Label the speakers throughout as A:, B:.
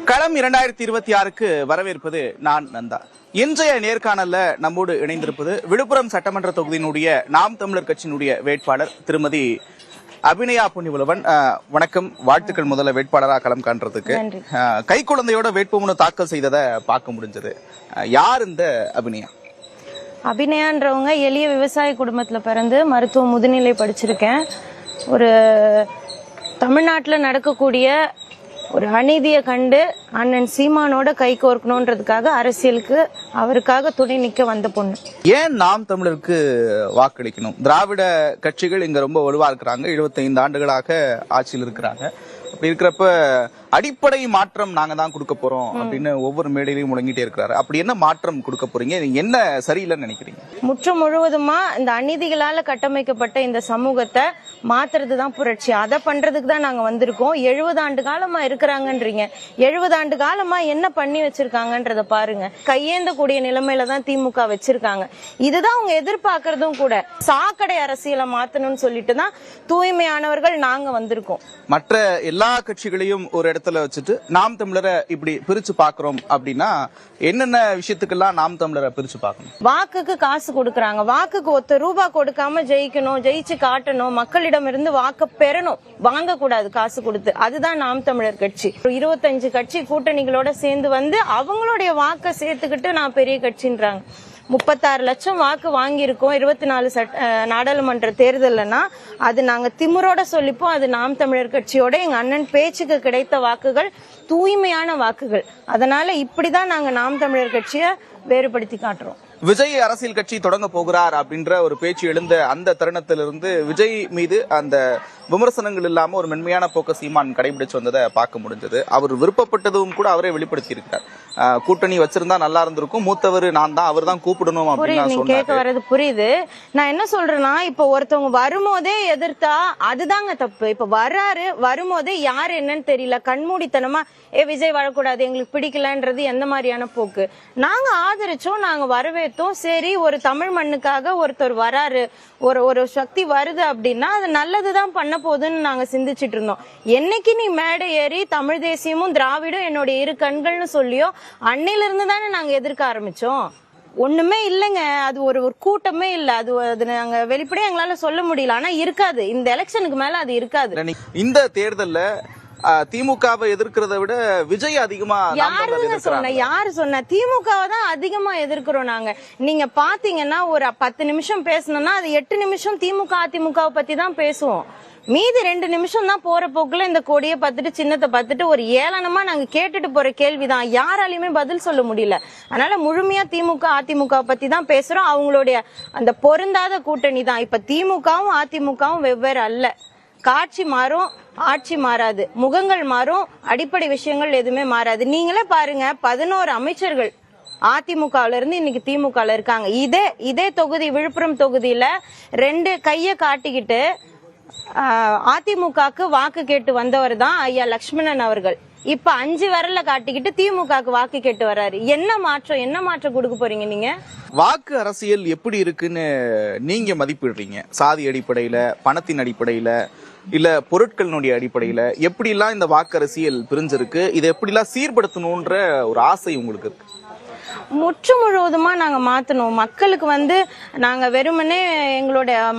A: களம் 2026க்கு வரவேற்பது நான் நந்தா. இன்றைய நேர்காணல்ல நம்மோடு இணைந்திருப்பது விழுப்புரம் சட்டமன்ற தொகுதியினுடைய நாம் தமிழர் கட்சியினுடைய வேட்பாளர் திருமதி அபிநயா புண்ணியவளவன். வணக்கம், வாழ்த்துக்கள். முதல்ல வேட்பாளராக களம் காண்றதுக்கு கை குழந்தையோட வேட்புமனு தாக்கல் செய்ததை பார்க்க முடிஞ்சது. யார் இந்த அபிநயா?
B: அபிநயான்றவங்க எளிய விவசாய குடும்பத்துல பிறந்து மருத்துவ முதுநிலை படிச்சிருக்கேன். ஒரு தமிழ்நாட்டில் நடக்கக்கூடிய ஒரு அநீதியை கண்டு அண்ணன் சீமானோட கை கோர்க்கணுன்றதுக்காக அரசியலுக்கு அவருக்காக துணை நிக்க வந்த பொண்ணு.
A: ஏன் நாம் தமிழருக்கு வாக்களிக்கணும்? திராவிட கட்சிகள் இங்க ரொம்ப வலுவா இருக்கிறாங்க, 75 ஆண்டுகளாக ஆட்சியில் இருக்கிறாங்க. அப்படி இருக்கிறப்ப அடிப்படை மாற்றம் நாங்க தான் கொடுக்க போறோம் அப்படின்னு ஒவ்வொரு மேடையிலையும் முழங்கிட்டே இருக்கிறாரு. அப்படி என்ன மாற்றம் கொடுக்க போறீங்க? என்ன சரியில்லைன்னு நினைக்கிறீங்க?
B: முற்று முழுவதுமா இந்த அநீதிகளால கட்டமைக்கப்பட்ட இந்த சமூகத்தை மாத்துறதுதான் புரட்சி. அதை பண்றதுக்கு தான் நாங்க வந்திருக்கோம். 70 ஆண்டு காலமா இருக்கிறாங்கன்றீங்க. 70 ஆண்டு காலமா என்ன பண்ணி வச்சிருக்காங்கன்றத பாருங்க. கையேந்தக்கூடிய நிலைமையில தான் திமுக வச்சிருக்காங்க. இதுதான் அவங்க எதிர்பார்க்கறதும் கூட. சாக்கடை அரசியலை மாத்தணும்னு சொல்லிட்டு தான் தூய்மையானவர்கள் நாங்க வந்திருக்கோம்.
A: மற்ற எல்லா கட்சிகளையும் ஒரு இடத்துல வச்சுட்டு நாம் தமிழரை இப்படி பிரிச்சு பாக்குறோம் அப்படின்னா என்னென்ன விஷயத்துக்கெல்லாம் நாம் தமிழரை பிரிச்சு பார்க்கணும்?
B: வாக்குக்கு காசு கொடுக்கறாங்க. வாக்குக்கு ₹1 கொடுக்காம ஜெயிக்கணும், ஜெயிச்சு காட்டணும், மக்களிடம் இருந்து வாக்கு பெறணும், வாங்க கூடாது காசு கொடுத்து. அதுதான் நாம் தமிழர் கட்சி. 25 கட்சி கூட்டணிகளோட சேர்ந்து வந்து அவங்களுடைய வாக்க சேர்த்துக்கிட்டு நான் பெரிய கட்சின்றாங்க. 36 லட்சம் வாக்கு வாங்கியிருக்கோம் 24 நாடாளுமன்ற தேர்தல்னா அது நாங்க திமிரோட சொல்லிப்போம். அது நாம் தமிழர் கட்சியோட எங்க அண்ணன் பேச்சுக்கு கிடைத்த வாக்குகள் தூய்மையான வாக்குகள். அதனால இப்படிதான் நாங்க நாம் தமிழர் கட்சியை வேறுபடுத்தி காட்டுறோம்.
A: விஜய் அரசியல் கட்சி தொடங்க போகிறார் அப்படின்ற ஒரு பேச்சு எழுந்த அந்த தருணத்திலிருந்து விஜய் மீது அந்த விமர்சனங்கள் இல்லாம ஒரு மென்மையான போக்க சீமான் கடைபிடிச்சு வந்ததை பார்க்க முடிஞ்சது. அவர் விருப்பப்பட்டதும் கூட அவரே வெளிப்படுத்தி இருக்கிறார். கூட்டணி வச்சிருந்தா நல்லா இருந்திருக்கும், மூத்தவர் நான் தான், அவர் தான் கூப்பிடணும் அப்படின்னு
B: கேட்க வர்றது புரியுது. நான் என்ன சொல்றேன்னா, இப்ப ஒருத்தவங்க வரும்போதே எதிர்த்தா அதுதாங்க தப்பு. இப்ப வரும்போதே யாரு என்னன்னு தெரியல, கண்மூடித்தனமா விஜய் வரக்கூடாது, எங்களுக்கு பிடிக்கலன்றது எந்த மாதிரியான போக்கு? நாங்க ஆதரிச்சோம், நாங்க வரவேற்றோம். சரி, ஒரு தமிழ் மண்ணுக்காக ஒருத்தர் வராரு, ஒரு சக்தி வருது அப்படின்னா அது நல்லதுதான் பண்ண போகுதுன்னு நாங்க சிந்திச்சிட்டு இருந்தோம். என்னைக்கு நீ மேடை ஏறி தமிழ் தேசியமும் திராவிடம் என்னுடைய இரு கண்கள்னு சொல்லியோ அன்னையில இருந்து தானே நாங்க எதிர்க்க ஆரம்பிச்சோம். ஒண்ணுமே இல்லைங்க, அது ஒரு கூட்டமே இல்ல. அது நாங்க வெளிப்படையா எங்களால சொல்ல முடியல. ஆனா இருக்காது, இந்த எலெக்ஷனுக்கு மேல அது இருக்காது.
A: இந்த தேர்தல்ல திமுகவை எதிர்க்கிறத விட விஜய் அதிகமா
B: யாரு சொன்ன? திமுகவை தான் அதிகமா எதிர்க்கிறோம் நாங்க. நீங்க பாத்தீங்கன்னா ஒரு 10 நிமிஷம் பேசணும்னா அது 8 நிமிஷம் திமுக அதிமுகவை பத்தி தான் பேசுவோம். மீதி 2 நிமிஷம் தான் போற போக்குல இந்த கொடியை பார்த்துட்டு சின்னத்தை பார்த்துட்டு ஒரு ஏளனமா நாங்க கேட்டுட்டு போற கேள்விதான். யாராலையுமே பதில் சொல்ல முடியல. அதனால முழுமையா திமுக அதிமுக பத்தி தான் பேசுறோம். அவங்களுடைய அந்த பொருந்தாத கூட்டணி தான். இப்ப திமுகவும் அதிமுகவும் வெவ்வேறு அல்ல. காட்சி மாறும், ஆட்சி மாறாது. முகங்கள் மாறும், அடிப்படை விஷயங்கள் எதுவுமே மாறாது. நீங்களே பாருங்க, 11 அமைச்சர்கள் அதிமுகல இருந்து இன்னைக்கு திமுகல இருக்காங்க. இதே தொகுதி விழுப்புரம் தொகுதியில 2 கைய காட்டிக்கிட்டு அதிமுகக்கு வாக்கு கேட்டு வந்தவர் தான் ஐயா லட்சுமணன் அவர்கள். இப்ப 5 விரல்ல காட்டிக்கிட்டு திமுகக்கு வாக்கு கேட்டு வர்றாரு. என்ன மாற்றம் கொடுக்க போறீங்க நீங்க?
A: வாக்கு அரசியல் எப்படி இருக்குன்னு நீங்க மதிப்பிடுறீங்க? சாதி அடிப்படையில, பணத்தின் அடிப்படையில, இல்ல பொருட்களினுடைய அடிப்படையில எப்படி எல்லாம் இந்த வாக்கு அரசியல் பிரிஞ்சிருக்கு? இதை எப்படி எல்லாம் சீர்படுத்தணும்ன்ற ஒரு ஆசை உங்களுக்கு இருக்கு?
B: முற்று முழுவதுமா நாங்க மாத்தணும். மக்களுக்கு நாங்க வெறுமனே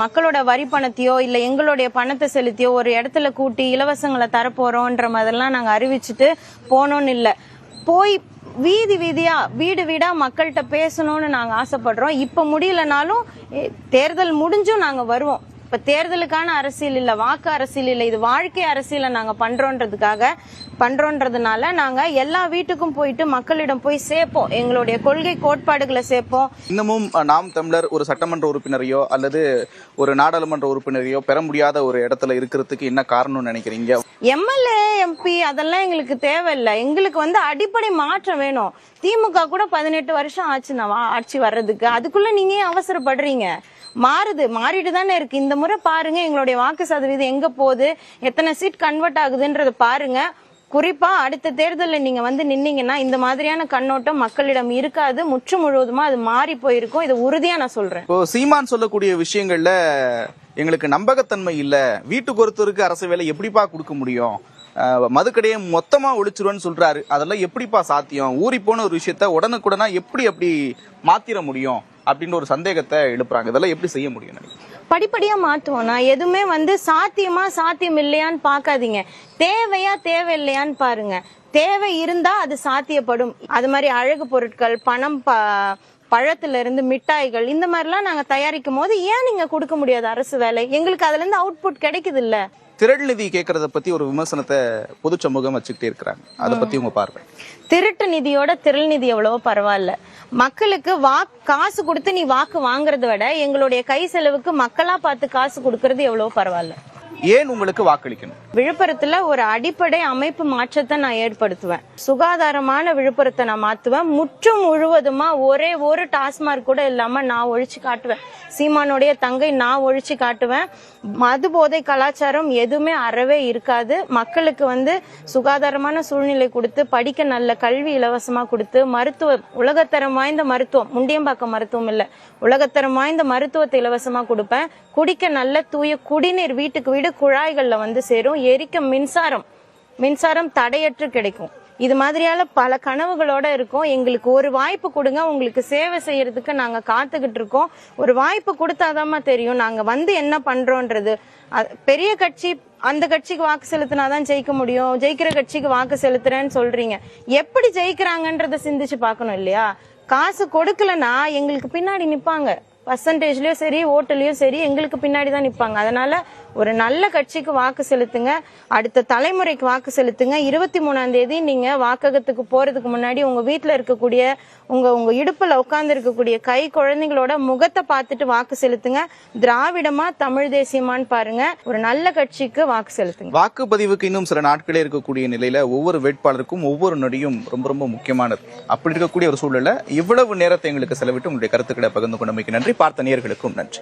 B: மக்களோட வரி பணத்தையோ இல்ல எங்களுடைய பணத்தை செலுத்தியோ ஒரு இடத்துல கூட்டி இலவசங்களை தரப்போறோம்ன்ற மாதிரிலாம் நாங்க அறிவிச்சுட்டு போனோம்னு இல்ல. போய் வீதியா வீடு வீடா மக்கள்கிட்ட பேசணும்னு நாங்க ஆசைப்படுறோம். இப்ப முடியலனாலும் தேர்தல் முடிஞ்சும் நாங்க வருவோம். இப்ப தேர்தலுக்கான அரசியல் இல்ல, வாக்கு அரசியல் இல்ல, இது வாழ்க்கை அரசியலை நாங்க பண்றோன்றதுனால நாங்க எல்லா வீட்டுக்கும் போயிட்டு மக்களிடம் போய் சேர்ப்போம். எங்களுடைய கொள்கை கோட்பாடுகளை சேர்ப்போம்.
A: இன்னமும் நாம் தமிழர் ஒரு சட்டமன்ற உறுப்பினரையோ அல்லது ஒரு நாடாளுமன்ற உறுப்பினரையோ பெற முடியாத ஒரு இடத்துல இருக்கிறதுக்கு என்ன காரணம்னு நினைக்கிறீங்க?
B: எம்எல்ஏ எம்பி அதெல்லாம் எங்களுக்கு தேவையில்லை. எங்களுக்கு அடிப்படை மாற்றம் வேணும். திமுக கூட 18 வருஷம் ஆட்சி வர்றதுக்கு. அதுக்குள்ள நீங்க அவசரப்படுறீங்க? மாறிட்டு தானே இருக்கு. இந்த முறை பாருங்க, எங்களுடைய வாக்கு சதவீதம் எங்க போகுது, எத்தனை சீட் கன்வெர்ட் ஆகுதுன்றத பாருங்க. குறிப்பா அடுத்த தேர்தலில் நீங்க நின்னீங்கன்னா இந்த மாதிரியான கண்ணோட்டம் மக்களிடம் இருக்காது. முற்று முழுவதுமா அது மாறி போயிருக்கும். இது உறுதியா நான் சொல்றேன்.
A: சீமான் சொல்லக்கூடிய விஷயங்கள்ல எங்களுக்கு நம்பகத்தன்மை இல்ல, வீட்டுக்கு ஒருத்தருக்கு அரசு வேலை எப்படிப்பா கொடுக்க முடியும் மதுக்கடையை மொத்தமா ஒழிச்சிருவேன்னு சொல்றாரு. அதெல்லாம் எப்படிப்பா சாத்தியம்? ஊறி போன ஒரு விஷயத்த உடனுக்குடனா எப்படி அப்படி மாத்திர முடியும் அப்படின்ற ஒரு சந்தேகத்தை எழுப்புறாங்க. இதெல்லாம் எப்படி செய்ய முடியும் நினைக்கிறேன்?
B: படிப்படியா மாத்துவோம்னா எதுவுமே சாத்தியமா சாத்தியம் இல்லையான்னு பாக்காதீங்க, தேவையா தேவையில்லையான்னு பாருங்க. தேவை இருந்தா அது சாத்தியப்படும். அது மாதிரி அழகு பொருட்கள், பணம், பழத்துல இருந்து மிட்டாய்கள், இந்த மாதிரிலாம் நாங்க தயாரிக்கும் போது ஏன் நீங்க கொடுக்க முடியாது அரசு வேலை? எங்களுக்கு அதுல இருந்து அவுட்புட் கிடைக்குது இல்ல.
A: திரள் நிதி கேட்கறத பத்தி ஒரு விமர்சனத்தை பொது சமூகம் வச்சுக்கிட்டே இருக்கிறாங்க. அதை பத்தி உங்க பார்வை?
B: திருட்டு நிதியோட திரள் நிதி எவ்வளவோ பரவாயில்ல. மக்களுக்கு காசு கொடுத்து நீ வாக்கு வாங்குறத விட எங்களுடைய கை செலவுக்கு மக்களா பார்த்து காசு கொடுக்கறது எவ்வளவோ பரவாயில்ல.
A: ஏன் உங்களுக்கு வாக்களிக்கணும்?
B: விழுப்புரத்துல ஒரு அடிப்படை அமைப்பு மாற்றத்தை நான் ஏற்படுத்துவேன். சுகாதாரமான விழுப்புரத்தை நான் மாத்துவேன். முற்றும் முழுவதுமா ஒரே ஒரு டாஸ்மார்க் கூட இல்லாம நான் ஒழிச்சு காட்டுவேன். சீமானுடைய தங்கை நான் ஒழிச்சு காட்டுவேன். மது போதை கலாச்சாரம் எதுவுமே அறவே இருக்காது. மக்களுக்கு சுகாதாரமான சூழ்நிலை கொடுத்து, படிக்க நல்ல கல்வி இலவசமா கொடுத்து, மருத்துவம், உலகத்தரம் வாய்ந்த மருத்துவம், முண்டியம்பாக்கம் மருத்துவம் இல்ல, உலகத்தரம் வாய்ந்த மருத்துவத்தை இலவசமா கொடுப்பேன். குடிக்க நல்ல தூய குடிநீர் வீட்டுக்கு வீடு குழாய்கள்ல சேரும். எரிக்க மின்சாரம் தடையற்று கிடைக்கும். இது மாதிரியால பல கனவுகளோட இருக்கும். எங்களுக்கு ஒரு வாய்ப்பு கொடுங்க, உங்களுக்கு சேவை செய்யறதுக்கு நாங்க காத்துக்கிட்டு இருக்கோம். ஒரு வாய்ப்பு கொடுத்தாதாமா தெரியும் நாங்க என்ன பண்றோன்றது. பெரிய கட்சி, அந்த கட்சிக்கு வாக்கு செலுத்தினாதான் ஜெயிக்க முடியும், ஜெயிக்கிற கட்சிக்கு வாக்கு செலுத்துறேன்னு சொல்றீங்க. எப்படி ஜெயிக்கிறாங்கன்றத சிந்திச்சு பார்க்கணும் இல்லையா? காசு கொடுக்கலன்னா எங்களுக்கு பின்னாடி நிப்பாங்க. பர்சன்டேஜ்லயும் சரி, ஓட்டுலயும் சரி, எங்களுக்கு பின்னாடி தான் நிப்பாங்க. அதனால ஒரு நல்ல கட்சிக்கு வாக்கு செலுத்துங்க, அடுத்த தலைமுறைக்கு வாக்கு செலுத்துங்க. 23ஆம் தேதி நீங்க வாக்ககத்துக்கு போறதுக்கு முன்னாடி உங்க வீட்டுல இருக்கக்கூடிய உங்க இடுப்புல உட்கார்ந்து இருக்கக்கூடிய கை குழந்தைங்களோட முகத்தை பார்த்துட்டு வாக்கு செலுத்துங்க. திராவிடமா தமிழ் தேசியமான்னு பாருங்க. ஒரு நல்ல கட்சிக்கு வாக்கு செலுத்துங்க.
A: வாக்குப்பதிவுக்கு இன்னும் சில நாட்களே இருக்கக்கூடிய நிலையில ஒவ்வொரு வேட்பாளருக்கும் ஒவ்வொரு நொடியும் ரொம்ப ரொம்ப முக்கியமானது. அப்படி இருக்கக்கூடிய ஒரு சூழல்ல இவ்வளவு நேரத்தை எங்களுக்கு செலவிட்டு உங்களுடைய கருத்துக்களை பகிர்ந்து கொண்டமைக்கு நன்றி. பார்த்த நேயர்களுக்கும் நன்றி.